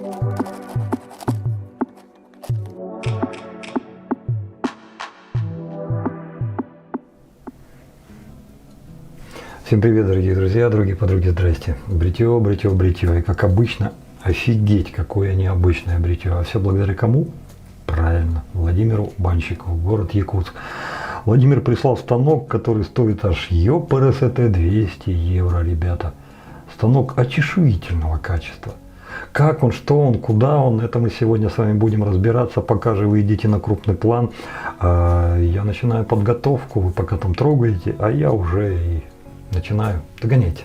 Всем привет, дорогие друзья, дорогие подруги, здрасте. Бритье, бритье, бритье. И как обычно, офигеть, какое необычное бритье. А все благодаря кому? Правильно, Владимиру Банщикову, город Якутск. Владимир прислал станок, который стоит аж ЕПРСТ 200 евро, ребята. Станок очешуительного качества. Как он, что он, куда он, это мы сегодня с вами будем разбираться, пока же вы идите на крупный план. Я начинаю подготовку, вы пока там трогаете, а я уже и начинаю. Догоняйте.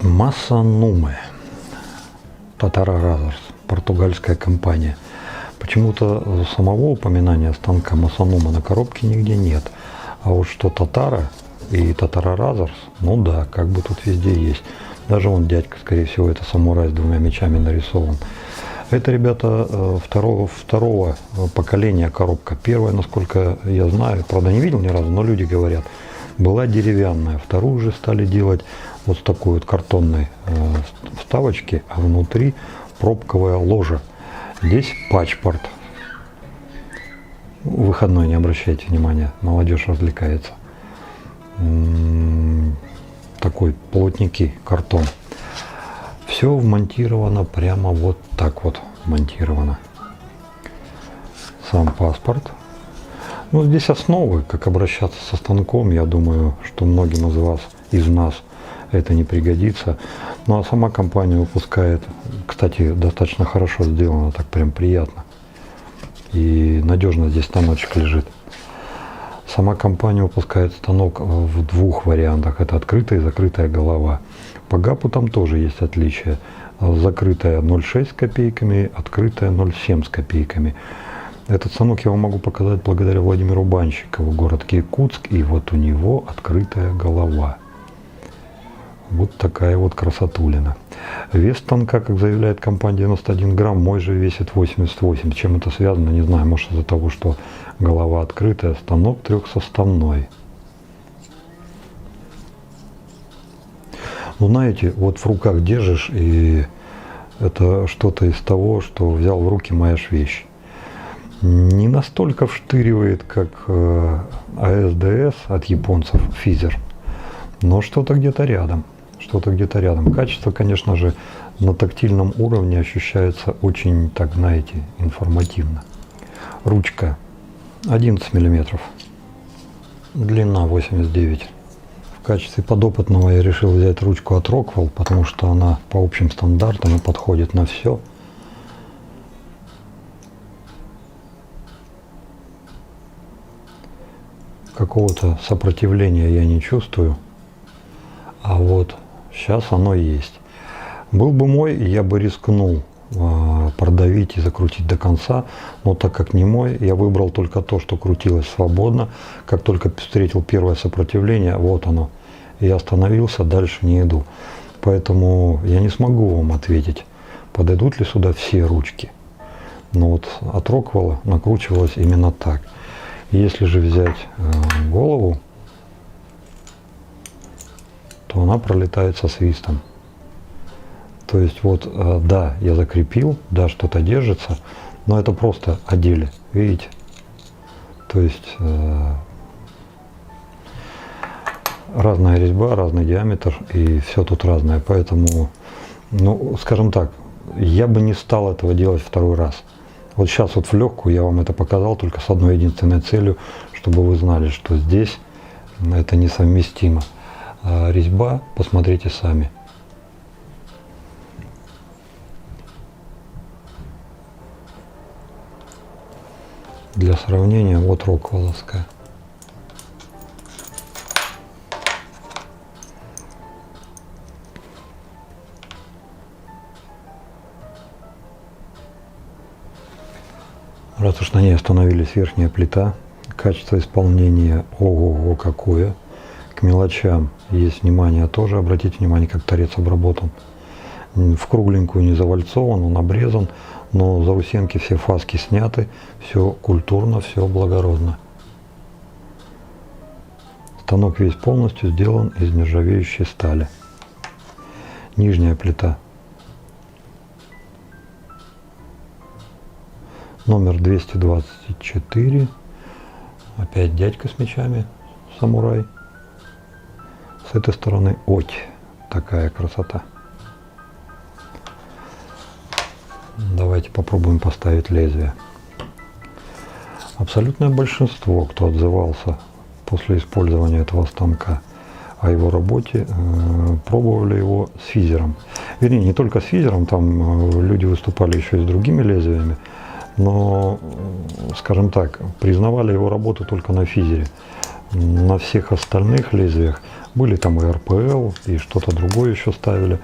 Масануме. Татара Разерс. Португальская компания. Почему-то самого упоминания станка Масанума на коробке нигде нет. А вот что Татара и Татара Разерс, ну да, как бы тут везде есть. Даже вон дядька, скорее всего, это самурай с двумя мечами нарисован. Это, ребята, второго поколения коробка. Первая, насколько я знаю, правда не видел ни разу, но люди говорят, была деревянная. Вторую же стали делать вот с такой вот картонной вставочки, а внутри пробковая ложа. Здесь пачпорт. Выходной, не обращайте внимания, молодежь развлекается. Такой плотненький картон. Все вмонтировано прямо вот так вот монтировано. Сам паспорт. Ну, здесь основы, как обращаться со станком, я думаю, что многим из нас это не пригодится. Ну, а сама компания выпускает, кстати, достаточно хорошо сделано, так прям приятно. И надежно здесь станочек лежит. Сама компания выпускает станок в двух вариантах. Это открытая и закрытая голова. По ГАПу там тоже есть отличия. Закрытая 0,6 с копейками, открытая 0,7 с копейками. Этот станок я вам могу показать благодаря Владимиру Банщикову, город Якутск, и вот у него открытая голова. Вот такая вот красотулина. Вес станка, как заявляет компания, 91 грамм, мой же весит 88. С чем это связано, не знаю, может из-за того, что голова открытая, станок трехсоставной. Ну, знаете, вот в руках держишь, и это что-то из того, что взял в руки моя вещь. Не настолько вштыривает, как АСДС от японцев, Физер, но что-то где-то рядом. Что-то где-то рядом. Качество, конечно же, на тактильном уровне ощущается очень, так знаете, информативно. Ручка 11 мм, длина 89. В качестве подопытного я решил взять ручку от Rockwell, потому что она по общим стандартам и подходит на все. Какого-то сопротивления я не чувствую, а вот сейчас оно есть. Был бы мой, я бы рискнул продавить и закрутить до конца, но так как не мой, я выбрал только то, что крутилось свободно. Как только встретил первое сопротивление, вот оно, я остановился, дальше не иду. Поэтому я не смогу вам ответить, подойдут ли сюда все ручки. Но вот от Rockwell накручивалось именно так. Если же взять голову, то она пролетает со свистом. То есть вот, да, я закрепил, да, что-то держится, но это просто о деле, видите? То есть разная резьба, разный диаметр, и все тут разное. Поэтому, ну, скажем так, я бы не стал этого делать второй раз. Вот сейчас вот в легкую я вам это показал только с одной единственной целью, чтобы вы знали, что здесь это несовместимо. А резьба, посмотрите сами. Для сравнения, вот Rockwell'овская. Раз уж на ней остановились, верхняя плита, качество исполнения ого-го какое. К мелочам есть внимание тоже, обратите внимание, как торец обработан. В кругленькую не завальцован, он обрезан, но заусенки все фаски сняты, все культурно, все благородно. Станок весь полностью сделан из нержавеющей стали. Нижняя плита. Номер 224. Опять дядька с мечами, самурай. С этой стороны ось. Такая красота. Давайте попробуем поставить лезвие. Абсолютное большинство, кто отзывался после использования этого станка о его работе, пробовали его с физером. Вернее, не только с физером, там люди выступали еще и с другими лезвиями, но, скажем так, признавали его работу только на физере. На всех остальных лезвиях были там и РПЛ, и что-то другое еще ставили.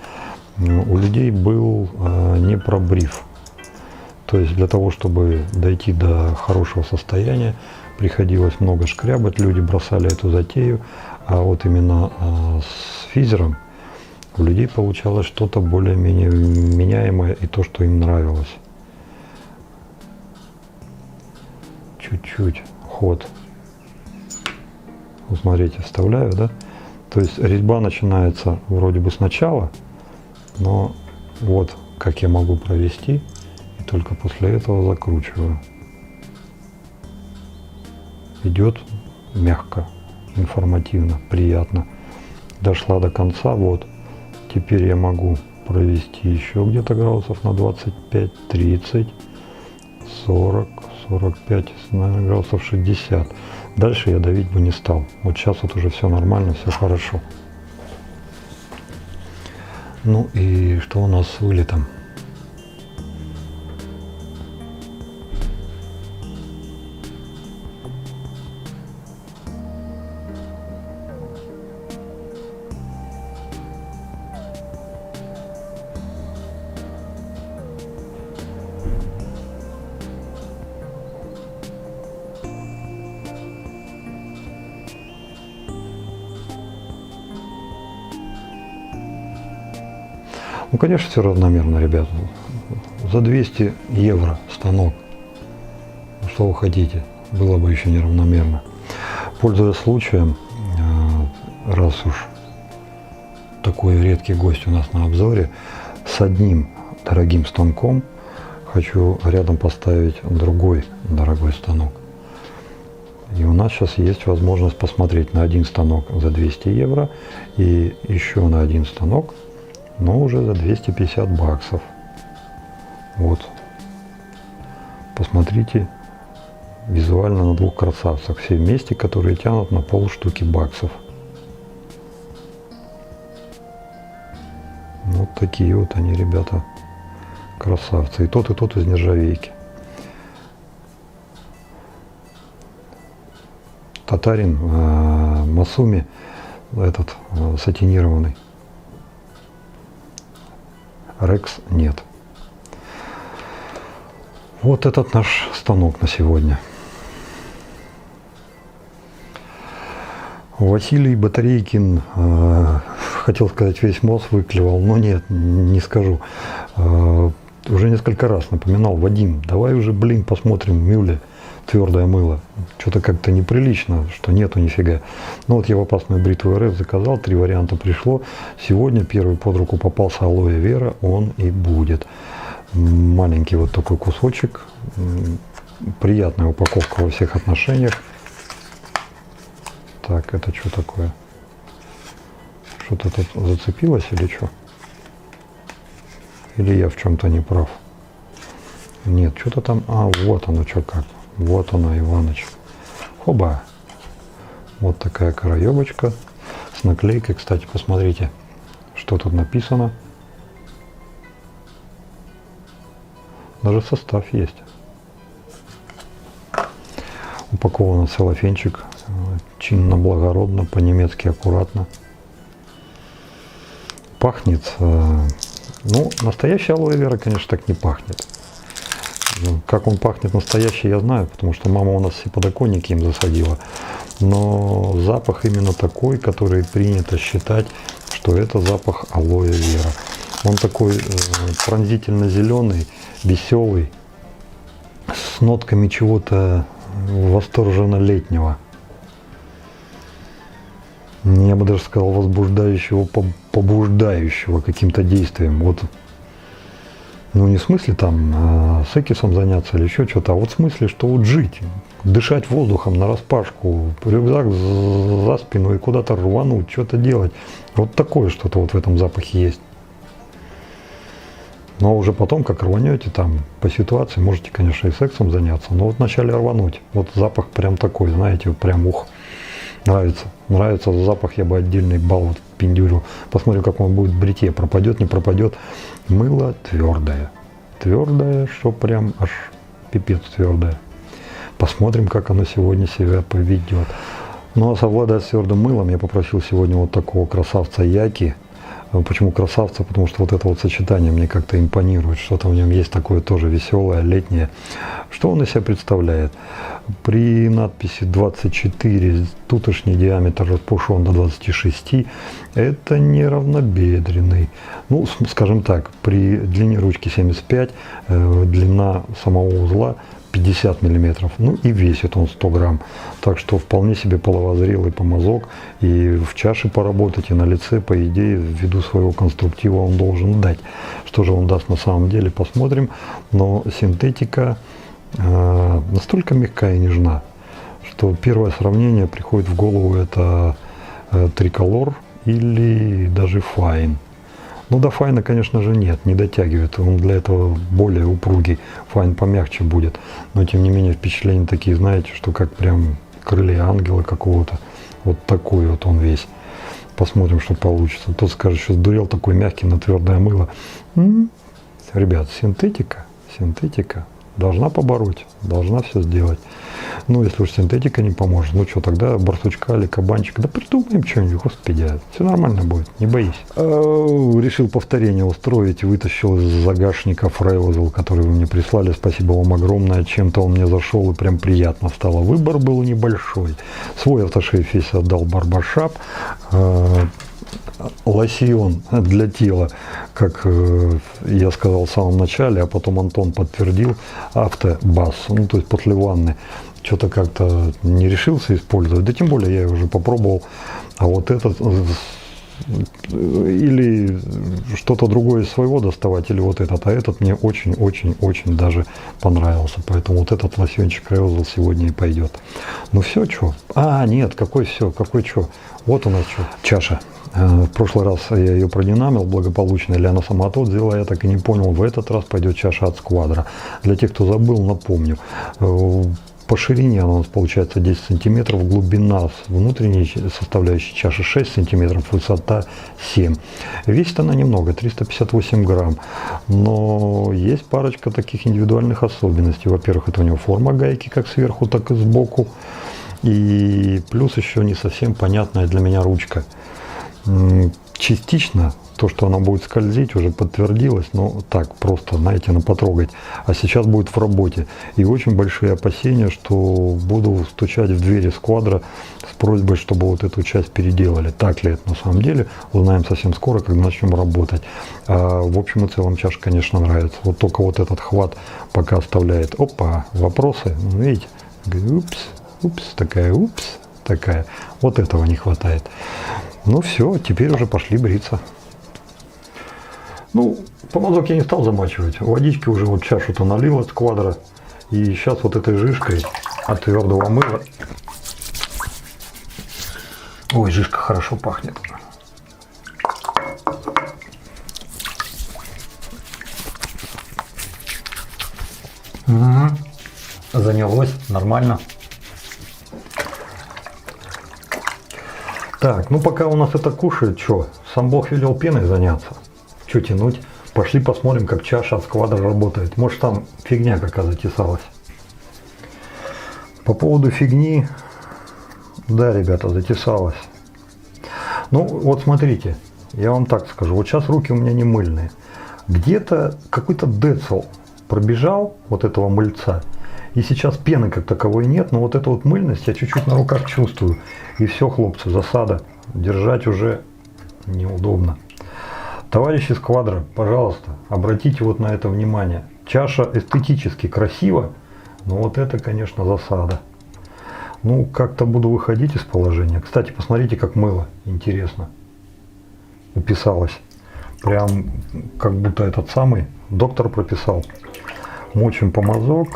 У людей был не пробриф. То есть для того, чтобы дойти до хорошего состояния, приходилось много шкрябать, люди бросали эту затею, а вот именно с физером у людей получалось что-то более-менее меняемое и то, что им нравилось. Чуть-чуть ход. Вот смотрите, вставляю, да? То есть резьба начинается вроде бы сначала, но вот как я могу провести, и только после этого закручиваю. Идет мягко, информативно, приятно. Дошла до конца, вот. Теперь я могу провести еще где-то градусов на 25, 30, 40, 45, наверное, градусов 60. Дальше я давить бы не стал. Вот сейчас вот уже все нормально, все хорошо. Ну и что у нас с вылетом? Ну, конечно, все равномерно, ребята. За 200 евро станок. Ну, что вы хотите? Было бы еще неравномерно. Пользуясь случаем, раз уж такой редкий гость у нас на обзоре, с одним дорогим станком хочу рядом поставить другой дорогой станок. И у нас сейчас есть возможность посмотреть на один станок за 200 евро и еще на один станок, но уже за 250 баксов. Вот. Посмотрите визуально на двух красавцах, все вместе, которые тянут на полштуки баксов. Вот такие вот они, ребята, красавцы. И тот из нержавейки. Татарин Масуми, этот сатинированный. Рекс нет. Вот этот наш станок на сегодня. Василий Батарейкин, хотел сказать, весь мозг выклевал, но нет, не скажу. Уже несколько раз напоминал: Вадим, давай уже, блин, посмотрим Мюлле твердое мыло. Что-то как-то неприлично, что нету нифига. Ну вот я в опасную бритву РФ заказал, 3 варианта пришло. Сегодня первый под руку попался алоэ вера, он и будет. Маленький вот такой кусочек. Приятная упаковка во всех отношениях. Так, это что такое? Что-то тут зацепилось или что? Или я в чем-то не прав? Нет, что-то там... А, вот оно что как. Вот оно, Иваныч. Хоба! Вот такая краебочка с наклейкой. Кстати, посмотрите, что тут написано. Даже состав есть. Упакован целлофенчик. Чинно, благородно, по-немецки аккуратно. Пахнет... Ну, настоящая алоэ вера, конечно, так не пахнет. Как он пахнет настоящий, я знаю, потому что мама у нас все подоконники им засадила. Но запах именно такой, который принято считать, что это запах алоэ вера. Он такой пронзительно зеленый, веселый, с нотками чего-то восторженно летнего. Я бы даже сказал, возбуждающего, побуждающего каким-то действием. Вот Ну, не в смысле там с экисом заняться или еще что-то, а вот в смысле, что вот жить, дышать воздухом нараспашку, рюкзак за спину и куда-то рвануть, что-то делать. Вот такое что-то вот в этом запахе есть. Но уже потом, как рванете там по ситуации, можете, конечно, и сексом заняться, но вот вначале рвануть. Вот запах прям такой, знаете, вот прям ух. Нравится. Нравится запах, я бы отдельный балл вот пиндюрил. Посмотрим, как он будет в бритье, пропадет, не пропадет. Мыло твердое. Твердое, что прям аж пипец твердое. Посмотрим, как оно сегодня себя поведет. Ну а совладать с твердым мылом я попросил сегодня вот такого красавца Яки. Почему красавца? Потому что вот это вот сочетание мне как-то импонирует. Что-то в нем есть такое тоже веселое, летнее. Что он из себя представляет? При надписи 24, тутошний диаметр распушен до 26, это неравнобедренный. Ну, скажем так, при длине ручки 75, длина самого узла 50 миллиметров, ну и весит он 100 грамм, так что вполне себе половозрелый помазок, и в чаше поработать, и на лице, по идее, ввиду своего конструктива он должен дать. Что же он даст на самом деле, посмотрим, но синтетика настолько мягкая и нежна, что первое сравнение приходит в голову, это триколор или даже файн. Ну до файна, конечно же, нет, не дотягивает, он для этого более упругий, файн помягче будет, но тем не менее впечатления такие, знаете, что как прям крылья ангела какого-то, вот такой вот он весь. Посмотрим, что получится. Тот скажет, что сдурел, такой мягкий на твердое мыло. Ребят, синтетика должна побороть, должна все сделать. Ну, если уж синтетика не поможет, ну что, тогда барсучка или кабанчик, да придумаем что-нибудь, господи, все нормально будет, не боись. Решил повторение устроить, вытащил из загашника фрейлзл, который вы мне прислали, спасибо вам огромное, чем-то он мне зашел и прям приятно стало. Выбор был небольшой. Свой автошейф весь отдал Барбаршап. Лосьон для тела, как я сказал в самом начале, а потом Антон подтвердил, автобаз, ну то есть после ванны. Что-то как-то не решился использовать, да тем более я его уже попробовал, а вот этот или что-то другое из своего доставать, или вот этот, а этот мне очень-очень-очень даже понравился, поэтому вот этот лосьончик Ревзел сегодня и пойдет. Ну все, что? А, нет, какой все, какой что? Вот у нас что? Чаша. В прошлый раз я ее продинамил благополучно, или она сама то сделала, я так и не понял. В этот раз пойдет чаша от Сквадра. Для тех, кто забыл, напомню. По ширине она у нас получается 10 сантиметров, глубина внутренней составляющей чаши 6 сантиметров, высота 7. Весит она немного, 358 грамм, но есть парочка таких индивидуальных особенностей. Во-первых, это у него форма гайки как сверху, так и сбоку, и плюс еще не совсем понятная для меня ручка. Частично то, что она будет скользить, уже подтвердилось, но так просто, знаете, потрогать. А сейчас будет в работе. И очень большие опасения, что буду стучать в двери Сквадра с просьбой, чтобы вот эту часть переделали. Так ли это на самом деле, узнаем совсем скоро, когда начнем работать. А в общем и целом чаша, конечно, нравится. Вот только вот этот хват пока оставляет. Опа, вопросы, видите? Упс, такая. Вот этого не хватает. Ну все, теперь уже пошли бриться. Ну, помазок я не стал замачивать. Водички уже вот чашу-то налил от Сквадра. И сейчас вот этой жижкой от твердого мыла. Ой, жижка хорошо пахнет. Занялось, нормально. Так, ну пока у нас это кушает, что, сам Бог велел пеной заняться. Что тянуть? Пошли посмотрим, как чаша от Сквадра работает. Может там фигня какая затесалась. По поводу фигни, да, ребята, затесалась. Ну вот смотрите, я вам так скажу, вот сейчас руки у меня не мыльные. Где-то какой-то децл пробежал вот этого мыльца. И сейчас пены как таковой нет, но вот эту вот мыльность я чуть-чуть на руках чувствую. И все, хлопцы, засада. Держать уже неудобно. Товарищи Сквадра, пожалуйста, обратите вот на это внимание. Чаша эстетически красива, но вот это, конечно, засада. Ну, как-то буду выходить из положения. Кстати, посмотрите, как мыло. Интересно. Уписалось. Прям как будто этот самый доктор прописал. Мочим по мазок.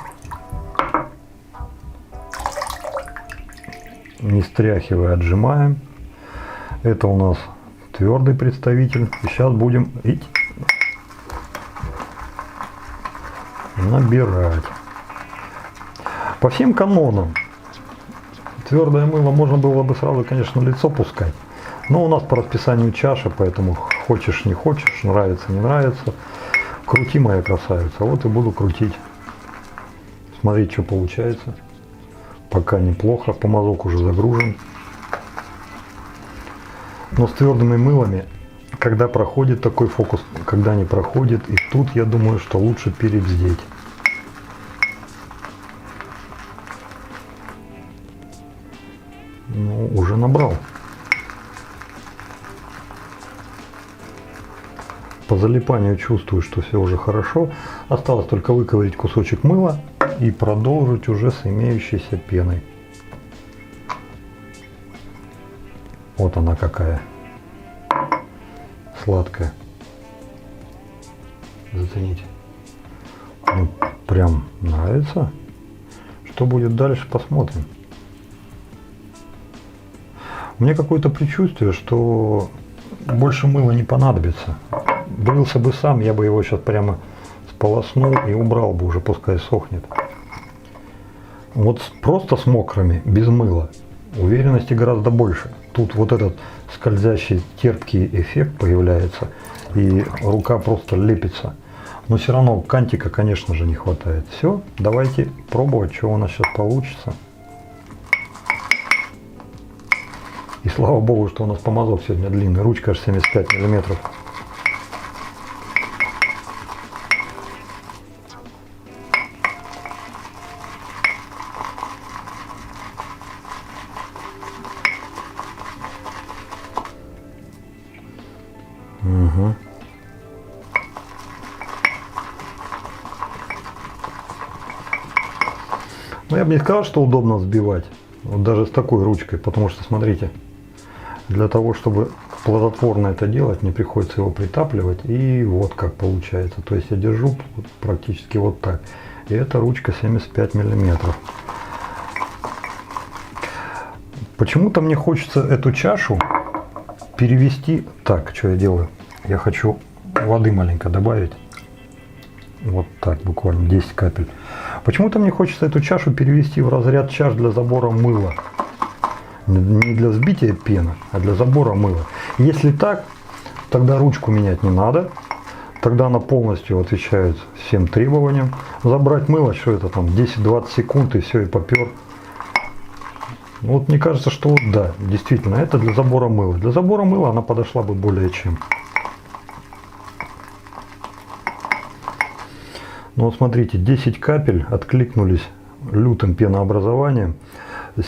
Не стряхивая, отжимаем. Это у нас твердый представитель. И сейчас будем набирать. По всем канонам твердое мыло можно было бы сразу, конечно, на лицо пускать. Но у нас по расписанию чаша, поэтому хочешь не хочешь, нравится не нравится. Крути, моя красавица. Вот и буду крутить. Смотреть, что получается. Пока неплохо, помазок уже загружен. Но с твердыми мылами, когда проходит такой фокус, когда не проходит, и тут я думаю, что лучше перебздеть. Ну, уже набрал. По залипанию чувствую, что все уже хорошо. Осталось только выковырять кусочек мыла и продолжить уже с имеющейся пеной. Вот она какая. Сладкая. Зацените. Ну, прям нравится. Что будет дальше, посмотрим. У меня какое-то предчувствие, что больше мыла не понадобится. Брился бы сам, я бы его сейчас прямо сполоснул и убрал бы уже, пускай сохнет. Вот просто с мокрыми, без мыла, уверенности гораздо больше. Тут вот этот скользящий терпкий эффект появляется, и рука просто лепится. Но все равно кантика, конечно же, не хватает. Все, давайте пробовать, что у нас сейчас получится. И слава богу, что у нас помазок сегодня длинный. Ручка аж 75 миллиметров. Угу. Но я бы не сказал, что удобно взбивать. Вот даже с такой ручкой. Потому что, смотрите, для того, чтобы плодотворно это делать, мне приходится его притапливать. И вот как получается. То есть я держу практически вот так. И эта ручка 75 миллиметров. Почему-то мне хочется эту чашу перевести. Так, что я делаю? Я хочу воды маленько добавить. Вот так, буквально 10 капель. Почему-то мне хочется эту чашу перевести в разряд чаш для забора мыла. Не для взбития пены, а для забора мыла. Если так, тогда ручку менять не надо. Тогда она полностью отвечает всем требованиям. Забрать мыло, что это там, 10-20 секунд и все, и попер. Вот мне кажется, что вот да, действительно, это для забора мыла. Для забора мыла она подошла бы более чем. Ну вот смотрите, 10 капель откликнулись лютым пенообразованием.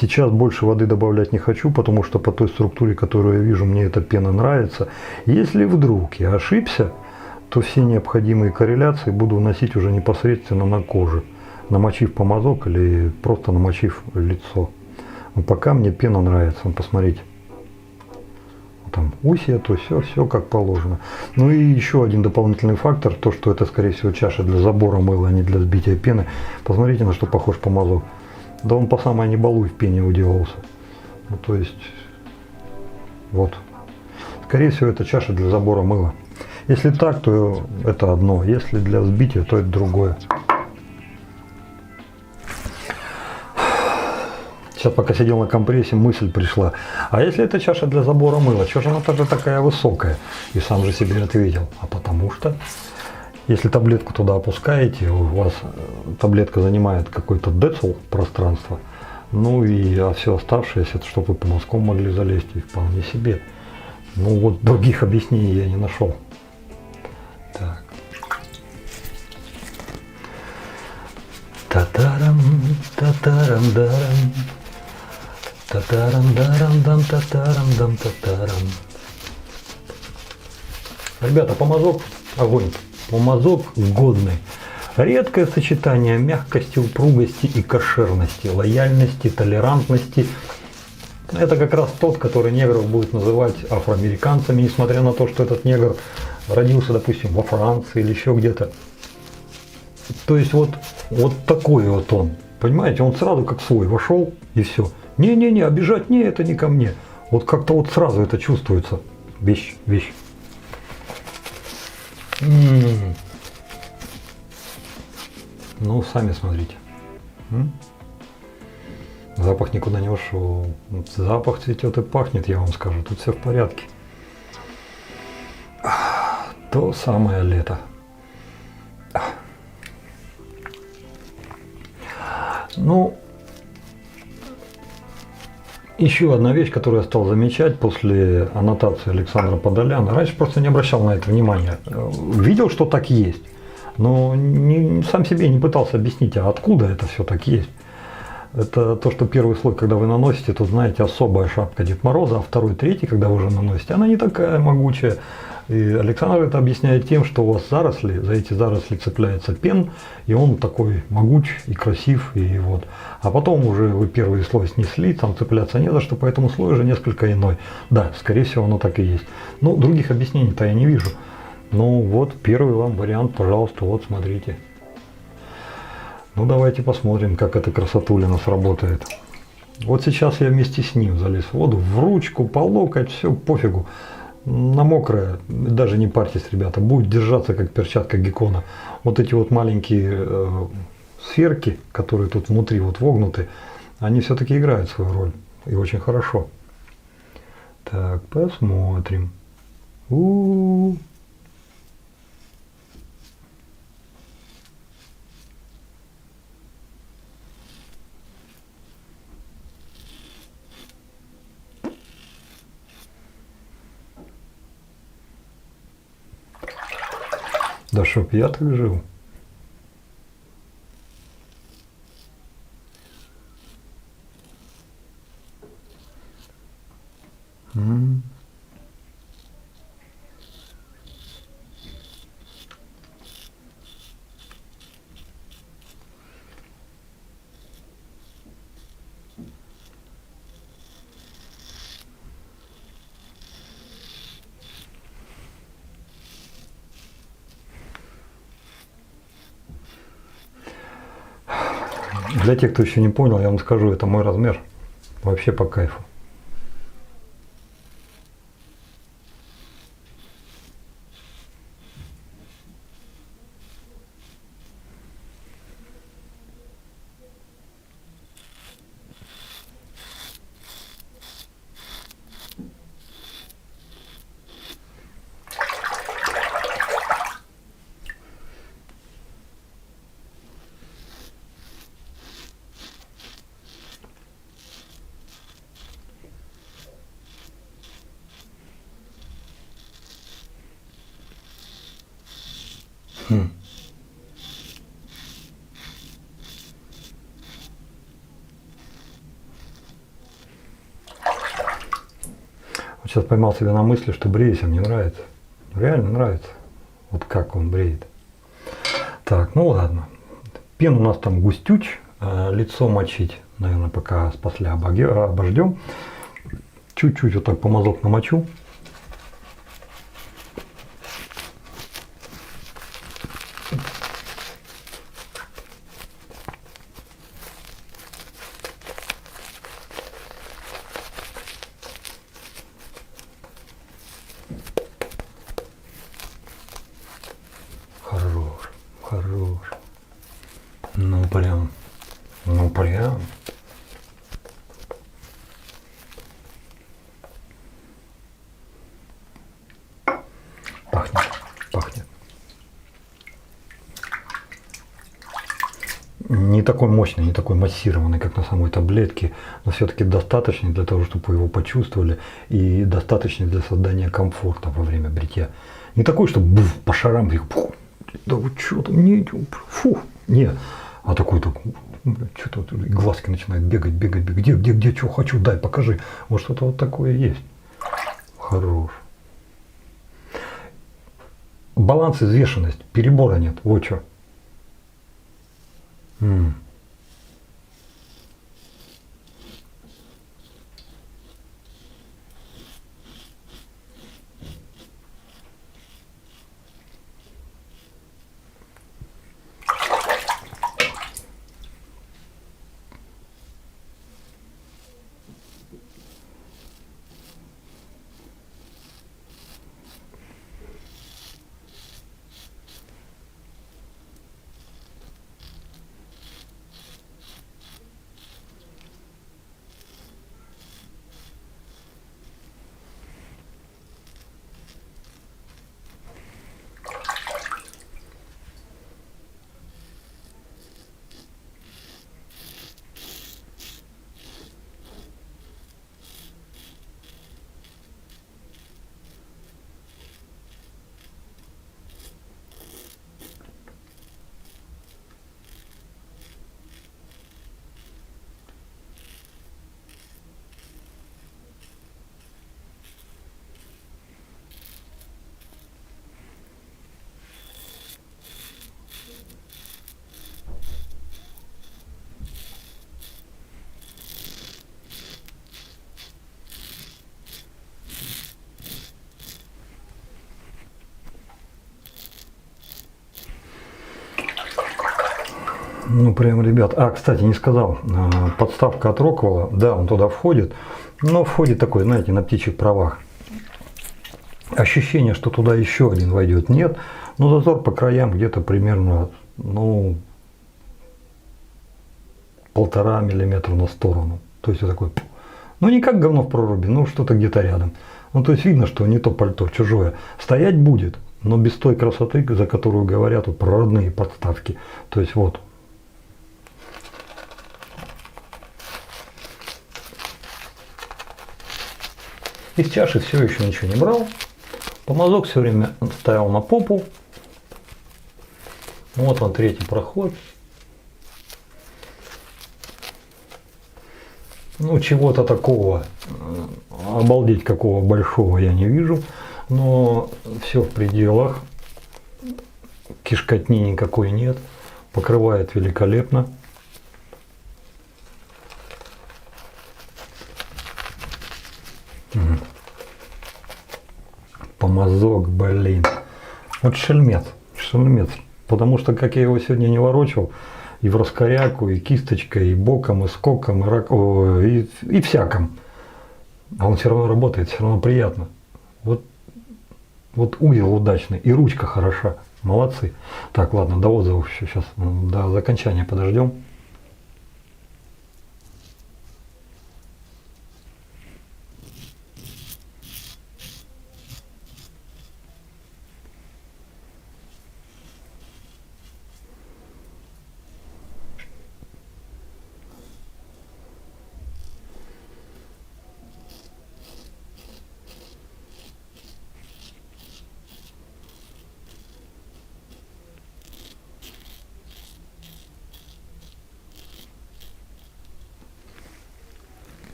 Сейчас больше воды добавлять не хочу, потому что по той структуре, которую я вижу, мне эта пена нравится. Если вдруг я ошибся, то все необходимые корреляции буду вносить уже непосредственно на коже, намочив помазок или просто намочив лицо. Но пока мне пена нравится, посмотрите. Там усья, то все как положено. Ну и еще один дополнительный фактор, то что это скорее всего чаша для забора мыла, а не для взбития пены. Посмотрите, на что похож помазок. Да он по самой не балуй в пене уделался. Ну то есть, вот. Скорее всего это чаша для забора мыла. Если так, то это одно. Если для взбития, то это другое. Сейчас пока сидел на компрессе, мысль пришла. А если это чаша для забора мыла, что же она тоже такая высокая? И сам же себе ответил. А потому что, если таблетку туда опускаете, у вас таблетка занимает какой-то децл пространства, ну и все оставшееся, это чтобы вы по мазкам могли залезть, и вполне себе. Ну вот других объяснений я не нашел. Так. Татарам, татарам-дарам. Татарам-дарам-дам, татарам-дам, татарам. Ребята, помазок огонь. Помазок годный. Редкое сочетание мягкости, упругости и кошерности, лояльности, толерантности. Это как раз тот, который негров будет называть афроамериканцами, несмотря на то, что этот негр родился, допустим, во Франции или еще где-то. То есть вот такой вот он. Понимаете, он сразу как свой вошел и все. Не-не-не, обижать не, это не ко мне. Вот как-то вот сразу это чувствуется. Вещь. Ну, сами смотрите. Запах никуда не ушел. Запах цветет и пахнет, я вам скажу. Тут все в порядке. То самое лето. Ну, еще одна вещь, которую я стал замечать после аннотации Александра Подоляна. Раньше просто не обращал на это внимания. Видел, что так есть, но сам себе не пытался объяснить, а откуда это все так есть. Это то, что первый слой, когда вы наносите, то знаете, особая шапка Дед Мороза, а второй, третий, когда вы уже наносите, она не такая могучая. И Александр это объясняет тем, что у вас заросли, за эти заросли цепляется пен, и он такой могуч и красив, и вот. А потом уже вы первый слой снесли, там цепляться не за что, поэтому слой уже несколько иной. Да, скорее всего, оно так и есть. Но других объяснений-то я не вижу. Ну вот, первый вам вариант, пожалуйста, вот смотрите. Ну давайте посмотрим, как эта красотулина сработает. Вот сейчас я вместе с ним залез в воду, в ручку, по локоть, все, пофигу. На мокрое, даже не парьтесь, ребята, будет держаться как перчатка геккона. Вот эти вот маленькие сферки, которые тут внутри вот вогнуты, они все-таки играют свою роль. И очень хорошо. Так, посмотрим. У-у-у. Да чтоб я так жил. Для тех, кто еще не понял, я вам скажу, это мой размер. Вообще по кайфу. Вот сейчас поймал себя на мысли, что бреюсь, а мне нравится. Реально нравится. Вот как он бреет. Так, ну ладно. Пен у нас там густюч, лицо мочить, наверное, пока после обождем. Чуть-чуть вот так помазок намочу. Хорош, хорош. Ну прям, ну прям. Пахнет, пахнет. Не такой мощный, не такой массированный, как на самой таблетке, но все-таки достаточный для того, чтобы вы его почувствовали, и достаточный для создания комфорта во время бритья. Не такой, чтобы по шарам, да вы что там, не, фу, не, а такой, что-то глазки начинают бегать, где, что хочу, дай, покажи. Вот что-то вот такое есть. Хорош. Баланс, взвешенность, перебора нет, вот что. Ну прям, ребят. Кстати, не сказал. Подставка от Rockwell, да, он туда входит. Но входит такой, знаете, на птичьих правах. Ощущение, что туда еще один войдет, нет. Но зазор по краям где-то примерно, ну, 1,5 миллиметра на сторону. То есть вот такой, ну не как говно в проруби, но что-то где-то рядом. Ну то есть видно, что не то пальто, чужое. Стоять будет, но без той красоты, за которую говорят вот про родные подставки. То есть вот. Из чаши все еще ничего не брал. Помазок все время ставил на попу. Вот он, третий проход. Ну, чего-то такого, обалдеть какого большого я не вижу. Но все в пределах. Кишкотни никакой нет. Покрывает великолепно. Помазок, блин. Вот шельмец. Шельмец. Потому что, как я его сегодня не ворочал, и в раскоряку, и кисточкой, и боком, и скоком, и всяком. А он все равно работает, все равно приятно. Вот узел удачный, и ручка хороша. Молодцы. Так, ладно, до отзывов еще сейчас, до окончания подождем.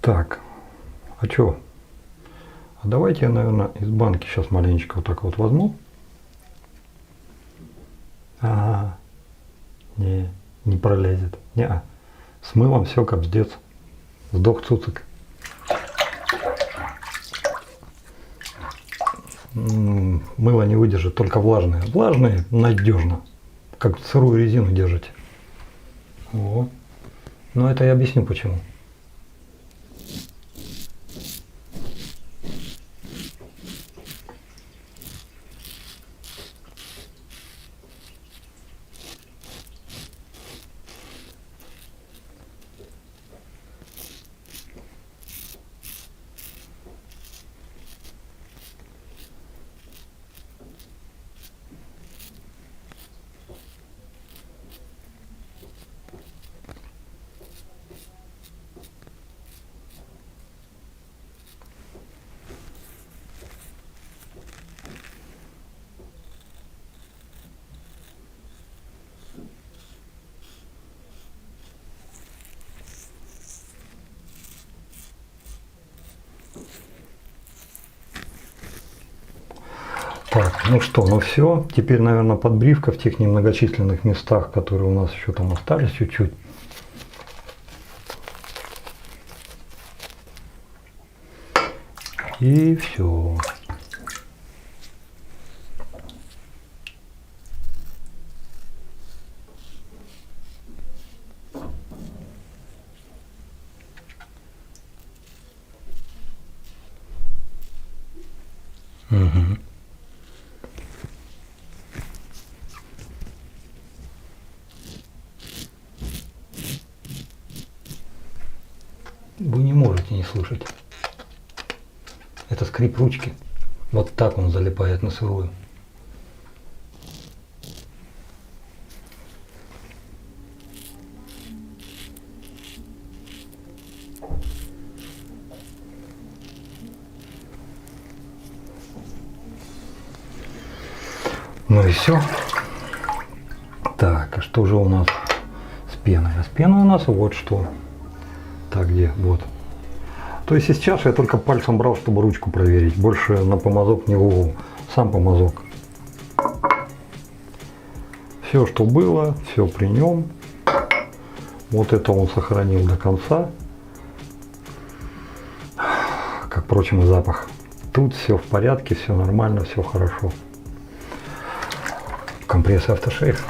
Так, а что? А давайте я, наверное, из банки сейчас маленечко вот так вот возьму. Ага, не пролезет. Не-а. С мылом все капздец. Сдох цуцик. Мыло не выдержит, только влажное. Влажное надежно. Как сырую резину держите. О. Но это я объясню почему. Так, ну что, ну все. Теперь, наверное, подбривка в тех немногочисленных местах, которые у нас еще там остались чуть-чуть. И все. Угу. Вы не можете не слышать. Это скрип ручки. Вот так он залипает на сырую. Ну и все. Так, а что же у нас с пеной? А с пеной у нас вот что. Так, где? Вот. То есть из чаши я только пальцем брал, чтобы ручку проверить. Больше на помазок не ловил. Сам помазок. Все, что было, все при нем. Вот это он сохранил до конца. Как, впрочем, и запах. Тут все в порядке, все нормально, все хорошо. компрессы автошейф.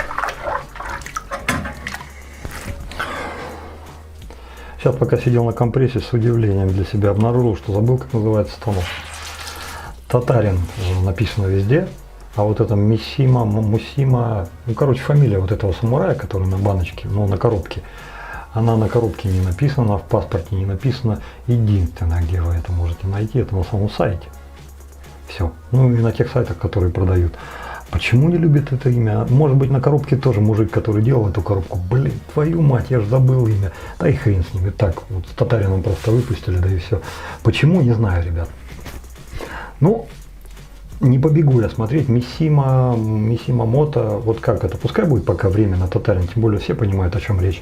Сейчас пока сидел на компрессе, с удивлением для себя обнаружил, что забыл, как называется станок. Татарин написано везде, а вот это Мисима, Мусима, ну короче фамилия вот этого самурая, который на баночке, ну на коробке, она на коробке не написана, в паспорте не написано. Единственное, где вы это можете найти, это на самом сайте. Все. Ну и на тех сайтах, которые продают. Почему не любят это имя? Может быть, на коробке тоже мужик, который делал эту коробку. Блин, твою мать, я же забыл имя. Да и хрен с ними. Так, вот с Татарином просто выпустили, да и все. Почему, не знаю, ребят. Ну, не побегу я смотреть. Мисима Мото. Вот как это? Пускай будет пока время на Татарин. Тем более все понимают, о чем речь.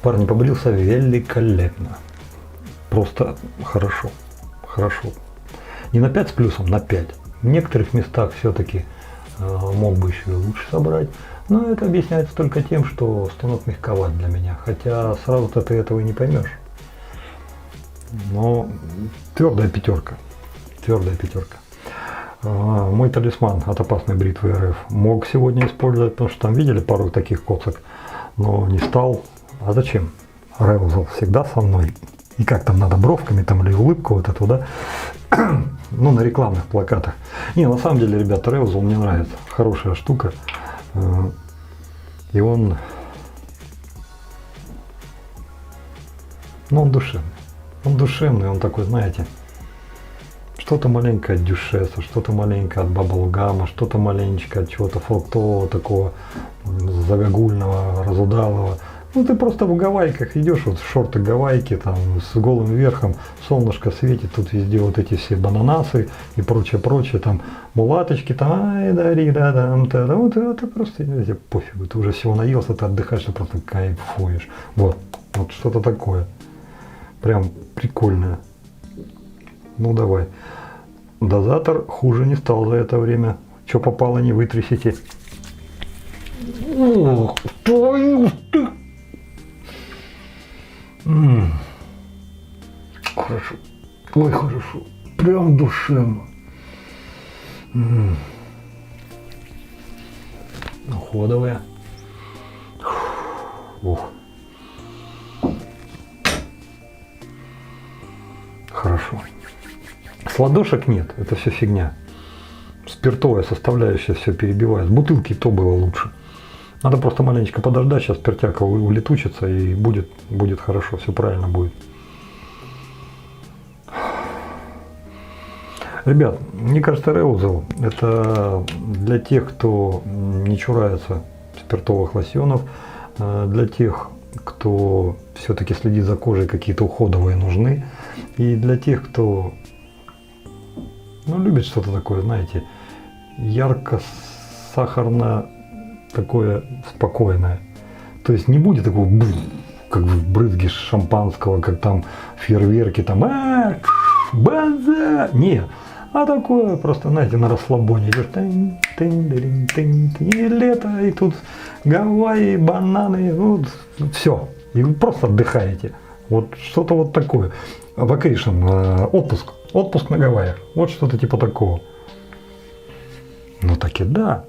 Парни, побрился великолепно. Просто хорошо. Хорошо. Не на 5 с плюсом, на 5. В некоторых местах все-таки мог бы еще и лучше собрать. Но это объясняется только тем, что станок мягковат для меня. Хотя сразу-то ты этого и не поймешь. Но твердая пятерка. Твердая пятерка. Мой талисман от опасной бритвы РФ мог сегодня использовать, потому что там видели пару таких коцок, но не стал. А зачем? Реузел всегда со мной. И как там надо, бровками там или улыбку вот эту, да? Ну, на рекламных плакатах. Не, на самом деле, ребята, Реузел мне нравится. Хорошая штука. И он... Ну, он душевный. Он душевный, он такой, знаете, что-то маленькое от дюшеса, что-то маленькое от баблгама, что-то маленечко от чего-то фруктового, такого загогульного, разудалого. Ну, ты просто в гавайках идешь, вот шорты гавайки, там, с голым верхом, солнышко светит, тут везде вот эти все бананасы и прочее, там, мулаточки, там, ай, дари, да, там, вот это просто, тебе пофигу, ты уже всего наелся, ты отдыхаешь, ты просто кайфуешь. Вот что-то такое, прям прикольное. Ну, давай. Дозатор хуже не стал за это время, что попало, не вытрясите. Ух, твою ты! Хорошо. Ой, хорошо. Прям душевно. Уходовая. Ух. Хорошо. Сладошек нет, это все фигня. Спиртовая составляющая все перебивает. С бутылки то было лучше. Надо просто маленечко подождать, сейчас спиртяка улетучится и будет хорошо, все правильно будет. Ребят, мне кажется, Реузел это для тех, кто не чурается спиртовых лосьонов, для тех, кто все-таки следит за кожей, какие-то уходовые нужны, и для тех, кто любит что-то такое, знаете, ярко-сахарно, такое спокойное. То есть не будет такого, как в брызге шампанского, как там фейерверки, там, банза! Нет. А такое просто, знаете, на расслабоне идешь, и лето, и тут Гавайи, бананы, вот, все. И вы просто отдыхаете. Вот что-то вот такое. Вакейшн, отпуск на Гавайях. Вот что-то типа такого. Ну так и да.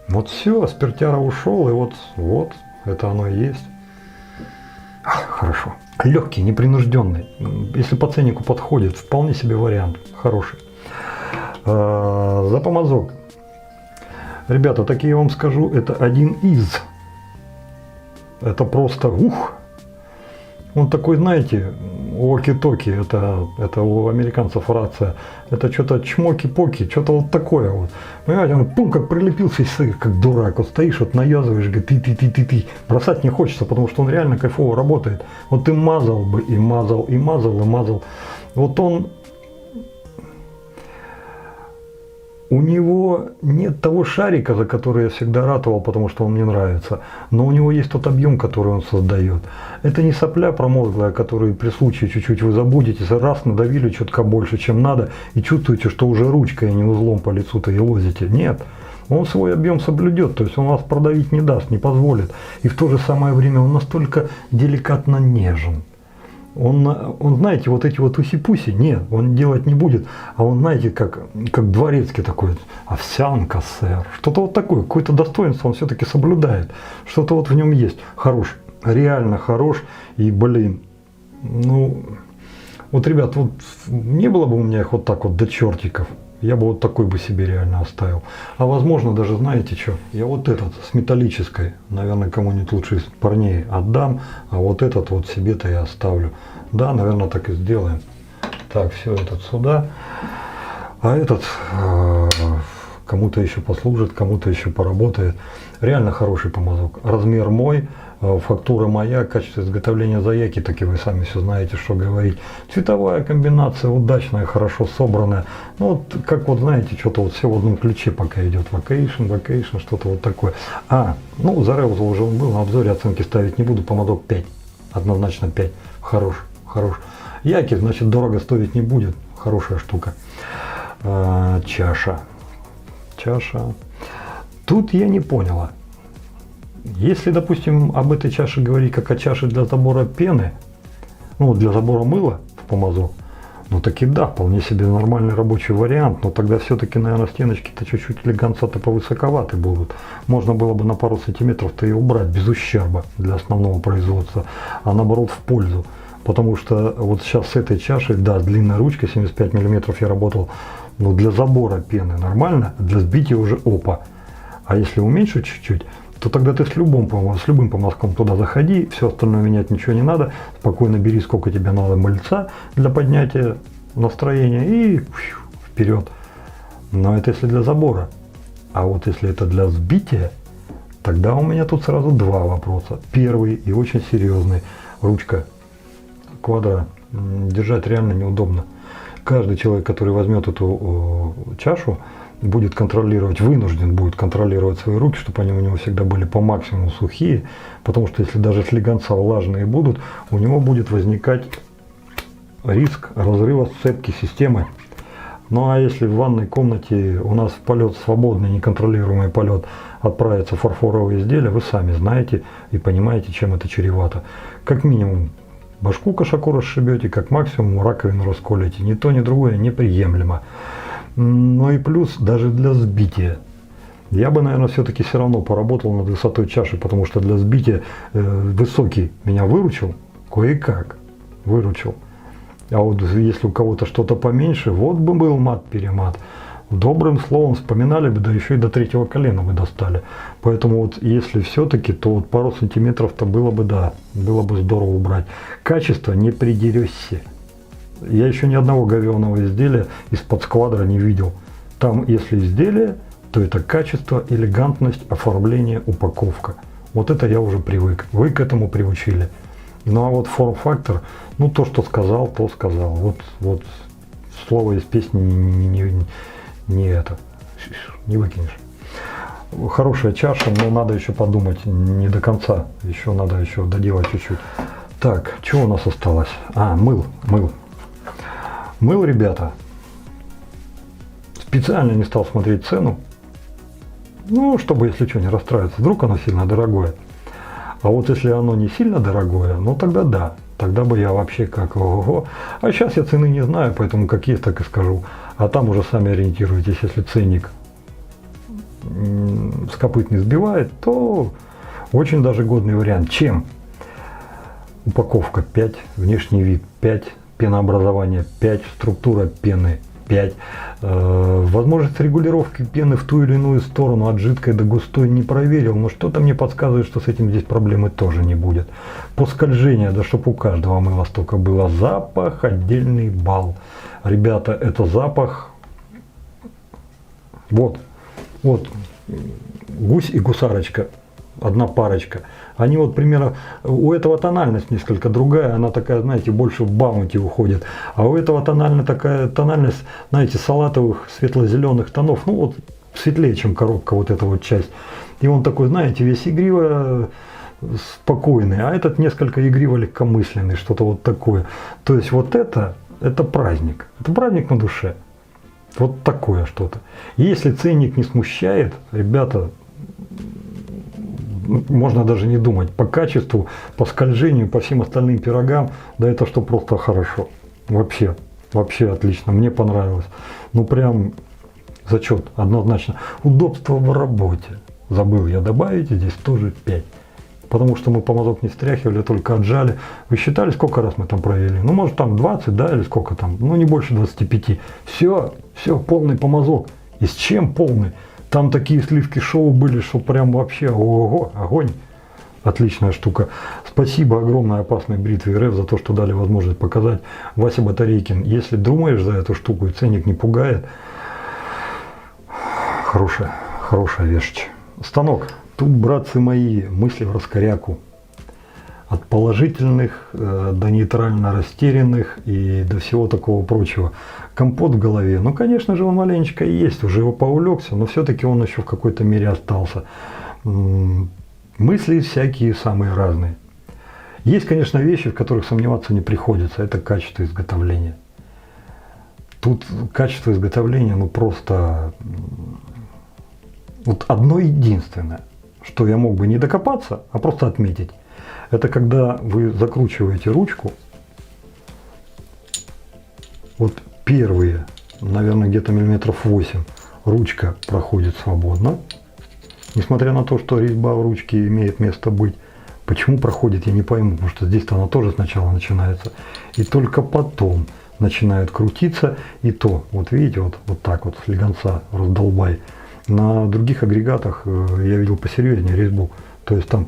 Вот все, спиртяра ушел, и вот это оно и есть. Хорошо. Легкий, непринужденный. Если по ценнику подходит, вполне себе вариант. Хороший. Запомазок. Ребята, так я вам скажу, это один из. Это просто ух. Он такой, знаете, уоки-токи, это у американцев рация. Это что-то чмоки-поки, что-то вот такое вот. Понимаете, он пум, как прилепился, и как дурак. Вот стоишь, вот навязываешь, говорит, ты. Бросать не хочется, потому что он реально кайфово работает. Вот ты мазал бы, и мазал. Вот он... У него нет того шарика, за который я всегда ратовал, потому что он мне нравится. Но у него есть тот объем, который он создает. Это не сопля промозглая, которую при случае чуть-чуть вы забудете, раз надавили чутка больше, чем надо, и чувствуете, что уже ручкой, а не узлом по лицу-то и лозите. Нет. Он свой объем соблюдет, то есть он вас продавить не даст, не позволит. И в то же самое время он настолько деликатно нежен. Он, знаете, вот эти вот уси-пуси, нет, он делать не будет. А он, знаете, как дворецкий такой, овсянка, сэр. Что-то вот такое, какое-то достоинство он все-таки соблюдает. Что-то вот в нем есть. Хорош, реально хорош. И, блин, ну, вот, ребят, вот не было бы у меня их вот так вот до чертиков. Я бы вот такой бы себе реально оставил. А возможно даже, знаете что, я вот этот с металлической, наверное, кому-нибудь лучше из парней отдам, а вот этот вот себе-то я оставлю. Да, наверное, так и сделаем. Так, все, этот сюда. А этот кому-то еще послужит, кому-то еще поработает. Реально хороший помазок. Размер мой. Фактура моя, качество изготовления заяки, так и вы сами все знаете, что говорить. Цветовая комбинация удачная, хорошо собранная. Ну, вот, как вот знаете, что-то вот все в одном ключе пока идет. Vacation, что-то вот такое. Ну, Zareusel уже он был, на обзоре оценки ставить не буду, помазок 5. Однозначно 5. Хорош. Яки, значит, дорого стоить не будет. Хорошая штука. Чаша. Тут я не поняла. Если, допустим, об этой чаше говорить как о чаше для забора пены, ну, для забора мыла в помазок, ну, таки да, вполне себе нормальный рабочий вариант, но тогда все-таки, наверное, стеночки-то чуть-чуть элегантно-то повысоковаты будут. Можно было бы на пару сантиметров-то и убрать без ущерба для основного производства, а наоборот в пользу. Потому что вот сейчас с этой чашей, да, длинная ручка, 75 мм я работал, но для забора пены нормально, для сбития уже опа. А если уменьшить чуть-чуть, то тогда ты с любым помазком туда заходи, все остальное менять ничего не надо, спокойно бери, сколько тебе надо мыльца для поднятия настроения и вперед. Но это если для забора. А вот если это для сбития, тогда у меня тут сразу два вопроса. Первый и очень серьезный. Ручка квадра. Держать реально неудобно. Каждый человек, который возьмет эту чашу, будет контролировать, вынужден будет контролировать свои руки, чтобы они у него всегда были по максимуму сухие, потому что если даже слегонца влажные будут, у него будет возникать риск разрыва сцепки системы. Ну а если в ванной комнате у нас в полет свободный, неконтролируемый полет отправится фарфоровое изделие, вы сами знаете и понимаете, чем это чревато. Как минимум башку кошаку расшибете, как максимум раковину расколете. Ни то, ни другое неприемлемо. Ну и плюс даже для сбития. Я бы, наверное, все-таки все равно поработал над высотой чаши, потому что для сбития высокий меня выручил, кое-как выручил. А вот если у кого-то что-то поменьше, вот бы был мат-перемат. Добрым словом вспоминали бы, да еще и до третьего колена бы достали. Поэтому вот если все-таки, то вот пару сантиметров-то было бы, да, было бы здорово убрать. Качество не придерешься. Я еще ни одного говёного изделия из-под сквадра не видел. Там, если изделие, то это качество, элегантность, оформление, упаковка. Вот это я уже привык. Вы к этому приучили. Ну а вот форм-фактор, ну то, что сказал, то сказал. Вот слово из песни не выкинешь. Хорошая чаша, но надо еще подумать не до конца. Еще надо еще доделать чуть-чуть. Так, что у нас осталось? Мыл. Мыл, ребята. Специально не стал смотреть цену. Ну, чтобы, если что, не расстраиваться. Вдруг оно сильно дорогое. А вот если оно не сильно дорогое, ну тогда да. Тогда бы я вообще как ого-го. А сейчас я цены не знаю, поэтому как есть, так и скажу. А там уже сами ориентируйтесь. Если ценник с копыт не сбивает, то очень даже годный вариант. Чем? Упаковка 5, внешний вид 5, пенообразование 5, структура пены 5. Возможность регулировки пены в ту или иную сторону от жидкой до густой не проверил, но что-то мне подсказывает, что с этим здесь проблемы тоже не будет. По скольжению, да чтоб у каждого мыла столько было. Запах отдельный балл. Ребята, это запах. Вот гусь и гусарочка. Одна парочка. Они вот примерно, у этого тональность несколько другая, она такая, знаете, больше в баунти уходит. А у этого тональность, знаете, салатовых светло-зеленых тонов, ну вот светлее, чем коробка, вот эта вот часть. И он такой, знаете, весь игриво спокойный, а этот несколько игриво легкомысленный, что-то вот такое. То есть вот это праздник. Это праздник на душе. Вот такое что-то. Если ценник не смущает, ребята, можно даже не думать. По качеству, по скольжению, по всем остальным пирогам, да это что просто хорошо. Вообще, вообще отлично, мне понравилось. Ну прям зачет, однозначно. Удобство в работе. Забыл я добавить, здесь тоже 5. Потому что мы помазок не стряхивали, только отжали. Вы считали, сколько раз мы там провели? Ну, может, там 20, да, или сколько там? Ну, не больше 25. Все, полный помазок. И с чем полный? Там такие сливки шоу были, что прям вообще, ого, огонь. Отличная штука. Спасибо огромное опасной бритве РФ за то, что дали возможность показать. Вася Батарейкин, если думаешь за эту штуку и ценник не пугает, хорошая вещь. Станок. Тут, братцы мои, мысли в раскоряку. От положительных до нейтрально растерянных и до всего такого прочего. Компот в голове. Ну, конечно же, он маленечко есть. Уже его поувлекся, но все-таки он еще в какой-то мере остался. Мысли всякие самые разные. Есть, конечно, вещи, в которых сомневаться не приходится. Это качество изготовления. Тут качество изготовления, ну, просто... Вот одно единственное, что я мог бы не докопаться, а просто отметить. Это когда вы закручиваете ручку. Вот первые, наверное, где-то миллиметров 8 ручка проходит свободно. Несмотря на то, что резьба в ручке имеет место быть. Почему проходит, я не пойму, потому что здесь-то она тоже сначала начинается. И только потом начинает крутиться. И то, вот видите, вот так вот, слегонца раздолбай. На других агрегатах я видел посерьезнее резьбу. То есть там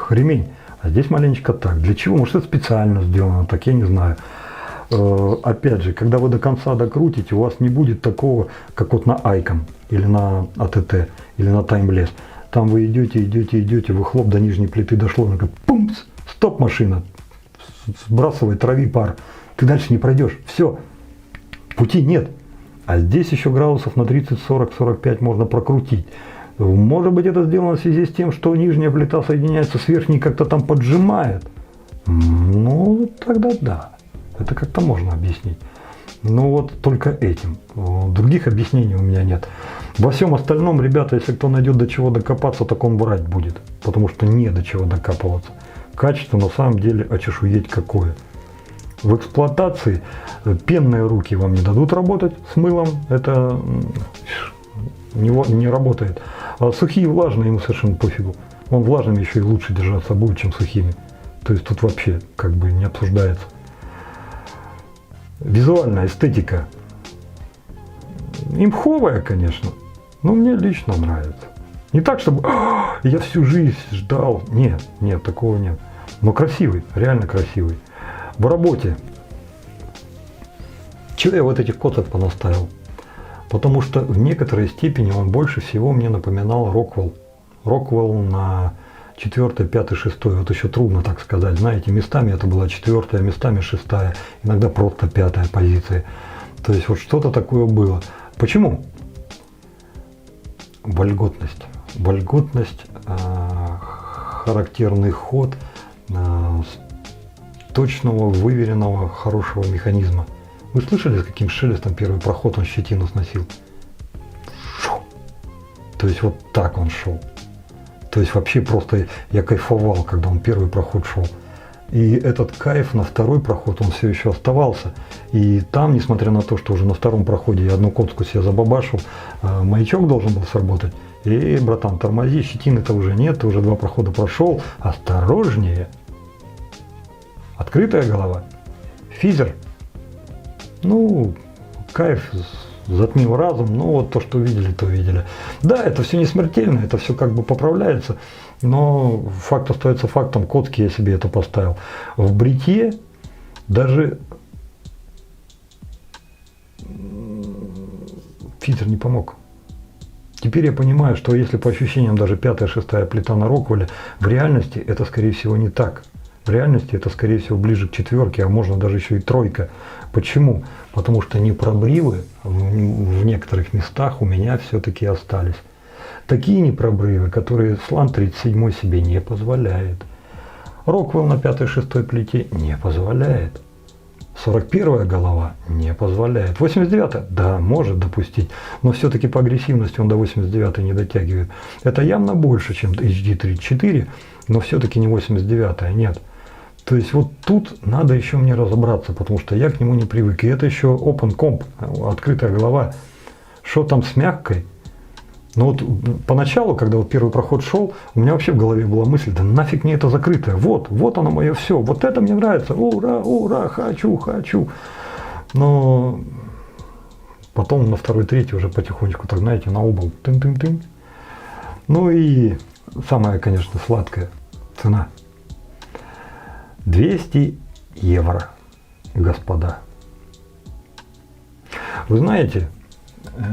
ремень. А здесь маленечко так. Для чего? Может, это специально сделано, так я не знаю. Опять же, когда вы до конца докрутите, у вас не будет такого, как вот на Icon, или на ATT, или на Timeless. Там вы идете, вы хлоп до нижней плиты дошло, она говорит, пумс, стоп, машина, сбрасывай, трави пар. Ты дальше не пройдешь. Все, пути нет. А здесь еще градусов на 30, 40, 45 можно прокрутить. Может быть, это сделано в связи с тем, что нижняя плита соединяется с верхней, как-то там поджимает. Ну, тогда да. Это как-то можно объяснить. Но вот только этим. Других объяснений у меня нет. Во всем остальном, ребята, если кто найдет до чего докопаться, так он врать будет. Потому что не до чего докапываться. Качество на самом деле очешуеть какое. В эксплуатации пенные руки вам не дадут работать с мылом, это не работает. А сухие и влажные ему совершенно пофигу. Он влажными еще и лучше держаться будет, чем сухими. То есть тут вообще как бы не обсуждается. Визуальная эстетика. Имховая, конечно, но мне лично нравится. Не так, чтобы я всю жизнь ждал. Нет, такого нет. Но красивый, реально красивый. В работе. Чего я вот этих коцок понаставил? Потому что в некоторой степени он больше всего мне напоминал Rockwell. Rockwell на 4, 5, 6. Вот еще трудно так сказать. Знаете, местами это была 4, местами 6. Иногда просто 5 позиция. То есть вот что-то такое было. Почему? Вольготность. Вольготность, характерный ход, точного, выверенного, хорошего механизма. Вы слышали, с каким шелестом первый проход он щетину сносил? То есть вот так он шел. То есть вообще просто я кайфовал, когда он первый проход шел. И этот кайф на второй проход, он все еще оставался. И там, несмотря на то, что уже на втором проходе я одну коцку себе забабашил, маячок должен был сработать. И, братан, тормози, щетины-то уже нет, ты уже 2 прохода прошел. Осторожнее. Открытая голова. Физер. Ну, кайф затмил разум. Ну, вот то, что видели, то видели. Да, это все не смертельно, это все как бы поправляется. Но факт остается фактом. Коцки я себе это поставил. В бритье даже физер не помог. Теперь я понимаю, что если по ощущениям даже 5-я, 6-я плита на Роквелле, в реальности это скорее всего не так. В реальности это скорее всего ближе к 4, а можно даже еще и 3. Почему? Потому что непробривы в некоторых местах у меня все-таки остались. Такие непробривы, которые слан 37 себе не позволяет. Роквелл на 5-й, 6-й плите не позволяет. 41-я голова не позволяет. 89-я, да, может допустить, но все-таки по агрессивности он до 89-й не дотягивает. Это явно больше, чем HD34, но все-таки не 89-я, нет. То есть вот тут надо еще мне разобраться, потому что я к нему не привык. И это еще Open Comp, открытая голова. Что там с мягкой? Но вот поначалу, когда вот первый проход шел, у меня вообще в голове была мысль, да нафиг мне это закрытое, вот оно мое все, вот это мне нравится, ура, ура, хочу. Но потом на второй, третий уже потихонечку, так знаете, на обл, тын-тын-тын. Ну и самая, конечно, сладкая цена. 200 евро, господа. Вы знаете,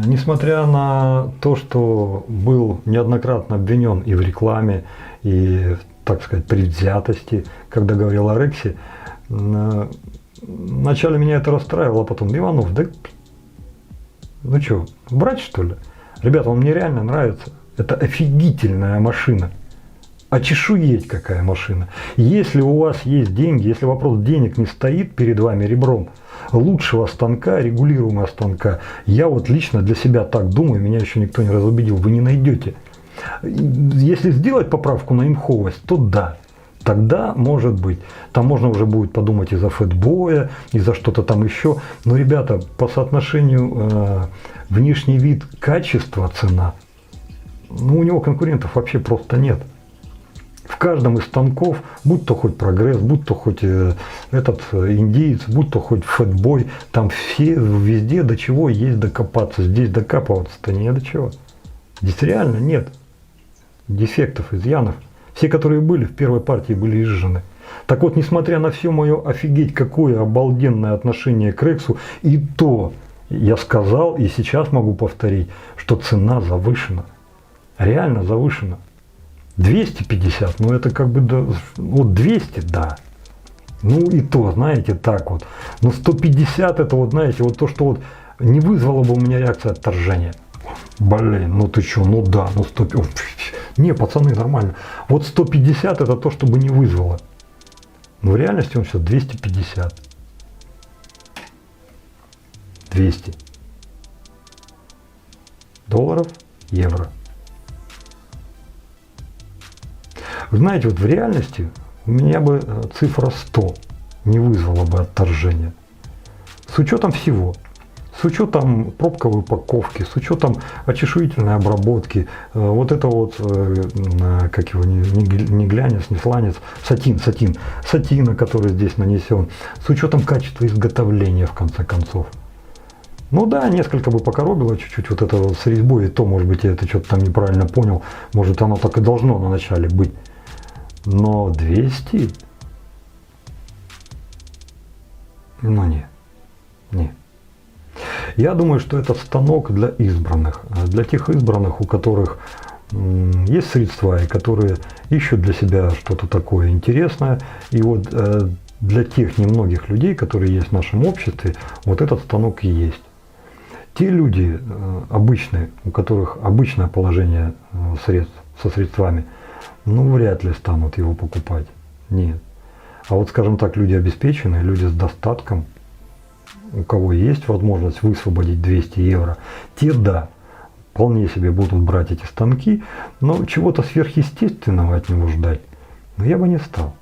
несмотря на то, что был неоднократно обвинен и в рекламе, и, так сказать, предвзятости, когда говорил о Рексе, вначале меня это расстраивало, а потом, Иванов, да ну что, брать что ли? Ребята, он мне реально нравится. Это офигительная машина. Очешуеть какая машина. Если у вас есть деньги, если вопрос денег не стоит перед вами ребром, лучшего станка, регулируемого станка, я вот лично для себя так думаю, меня еще никто не разубедил, вы не найдете. Если сделать поправку на имховость, то да, тогда может быть. Там можно уже будет подумать и за фэтбоя, и за что-то там еще. Но, ребята, по соотношению внешний вид, качество, цена, ну у него конкурентов вообще просто нет. В каждом из станков, будь то хоть прогресс, будь то хоть этот индиец, будь то хоть фэтбой, там все, везде до чего есть докопаться. Здесь докапываться-то не до чего. Здесь реально нет дефектов, изъянов. Все, которые были в первой партии, были изжжены. Так вот, несмотря на все мое офигеть какое обалденное отношение к Рексу, и то я сказал, и сейчас могу повторить, что цена завышена. Реально завышена. 250, ну это как бы, да, вот 200, да. Ну и то, знаете, так вот. Но 150 это вот, знаете, вот то, что вот не вызвало бы у меня реакция отторжения. Блин, ну ты что, ну да, ну 150. Не, пацаны, нормально. Вот 150 это то, чтобы не вызвало. Но в реальности он сейчас 250. 200 долларов, евро. Вы знаете, вот в реальности у меня бы цифра 100 не вызвала бы отторжения. С учетом всего. С учетом пробковой упаковки, с учетом очешуительной обработки, вот это вот, как его, не глянец, не сланец, сатина, который здесь нанесен, с учетом качества изготовления, в конце концов. Ну да, несколько бы покоробило чуть-чуть вот это вот с резьбой, и то, может быть, я это что-то там неправильно понял, может, оно так и должно на начале быть. Но 200? Ну не. Я думаю, что это станок для избранных. Для тех избранных, у которых есть средства, и которые ищут для себя что-то такое интересное. И вот для тех немногих людей, которые есть в нашем обществе, вот этот станок и есть. Те люди обычные, у которых обычное положение средств, со средствами, ну, вряд ли станут его покупать. Нет. А вот, скажем так, люди обеспеченные, люди с достатком, у кого есть возможность высвободить 200 евро, те, да, вполне себе будут брать эти станки, но чего-то сверхъестественного от него ждать, но я бы не стал.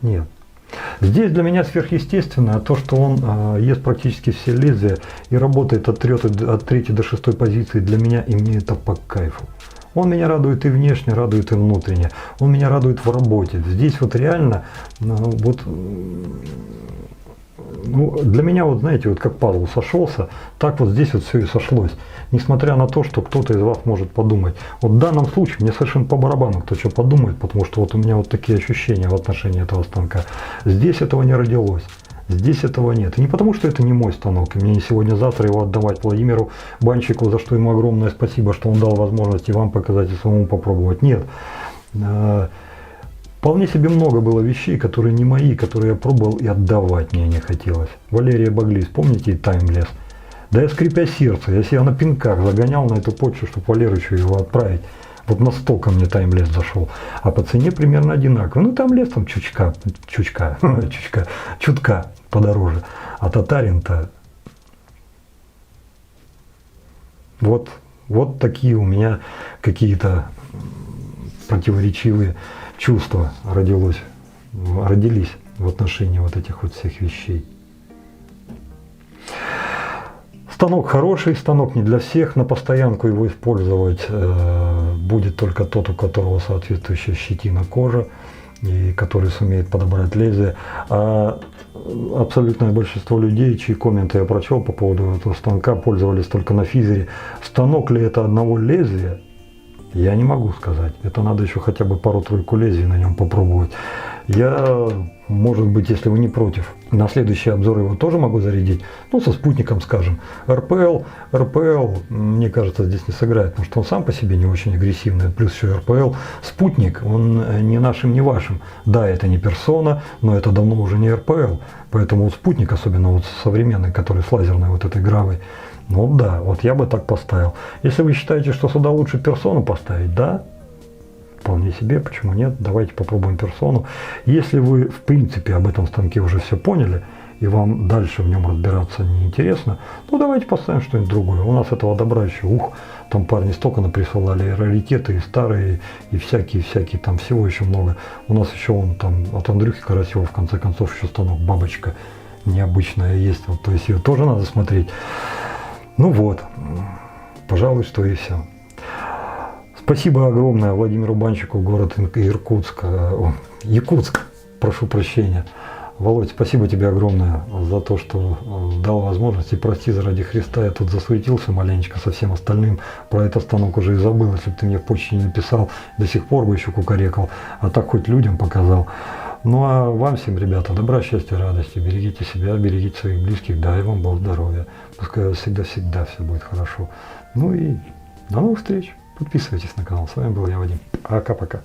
Нет. Здесь для меня сверхъестественное то, что он ест практически все лезвия и работает от 3 до 6 позиции для меня, и мне это по кайфу. Он меня радует и внешне, радует и внутренне. Он меня радует в работе. Здесь вот реально, вот, ну, для меня, вот знаете, вот как пазл сошелся, так вот здесь вот все и сошлось. Несмотря на то, что кто-то из вас может подумать. Вот в данном случае мне совершенно по барабану, кто что подумает, потому что вот у меня вот такие ощущения в отношении этого станка. Здесь этого не родилось. Здесь этого нет. И не потому, что это не мой станок, и мне не сегодня-завтра его отдавать Владимиру Банщику, за что ему огромное спасибо, что он дал возможность и вам показать, и самому попробовать. Нет. Вполне себе много было вещей, которые не мои, которые я пробовал и отдавать мне не хотелось. Валерия Баглис, помните, и Таймлесс? Да я, скрипя сердце, я себя на пинках загонял на эту почту, чтобы Валерычу его отправить. Вот настолько мне Таймлесс зашел. А по цене примерно одинаково. Ну, Таймлесс там чутка подороже. А татарин-то вот такие у меня какие-то противоречивые чувства родились в отношении вот этих вот всех вещей. Станок хороший, станок не для всех, на постоянку его использовать будет только тот, у которого соответствующая щетина кожа, и который сумеет подобрать лезвие. А абсолютное большинство людей, чьи комменты я прочел по поводу этого станка, пользовались только на физере. Станок ли это одного лезвия? Я не могу сказать. Это надо еще хотя бы пару-тройку лезвий на нем попробовать. Я, может быть, если вы не против, на следующий обзор его тоже могу зарядить. Ну, со спутником, скажем. РПЛ, мне кажется, здесь не сыграет, потому что он сам по себе не очень агрессивный. Плюс еще РПЛ. Спутник, он не нашим, не вашим. Да, это не персона, но это давно уже не РПЛ. Поэтому вот спутник, особенно вот современный, который с лазерной вот этой гравой, ну да, вот я бы так поставил. Если вы считаете, что сюда лучше персону поставить, да, вполне себе, почему нет, давайте попробуем персону. Если вы, в принципе, об этом станке уже все поняли, и вам дальше в нем разбираться не интересно, ну давайте поставим что-нибудь другое. У нас этого добра еще, там парни столько наприсылали, и раритеты, и старые, и всякие, там всего еще много. У нас еще там от Андрюхи Карасева, в конце концов, еще станок бабочка необычная есть, вот, то есть ее тоже надо смотреть. Ну вот, пожалуй, что и все. Спасибо огромное Владимиру Банчику, город Якутск, прошу прощения. Володь, спасибо тебе огромное за то, что дал возможность, и прости заради Христа, я тут засуетился маленечко со всем остальным, про этот станок уже и забыл, если бы ты мне в почте не написал, до сих пор бы еще кукарекал, а так хоть людям показал. Ну а вам всем, ребята, добра, счастья, радости, берегите себя, берегите своих близких, дай вам Бог здоровья, пускай всегда все будет хорошо. Ну и до новых встреч, подписывайтесь на канал, с вами был я, Вадим, пока-пока.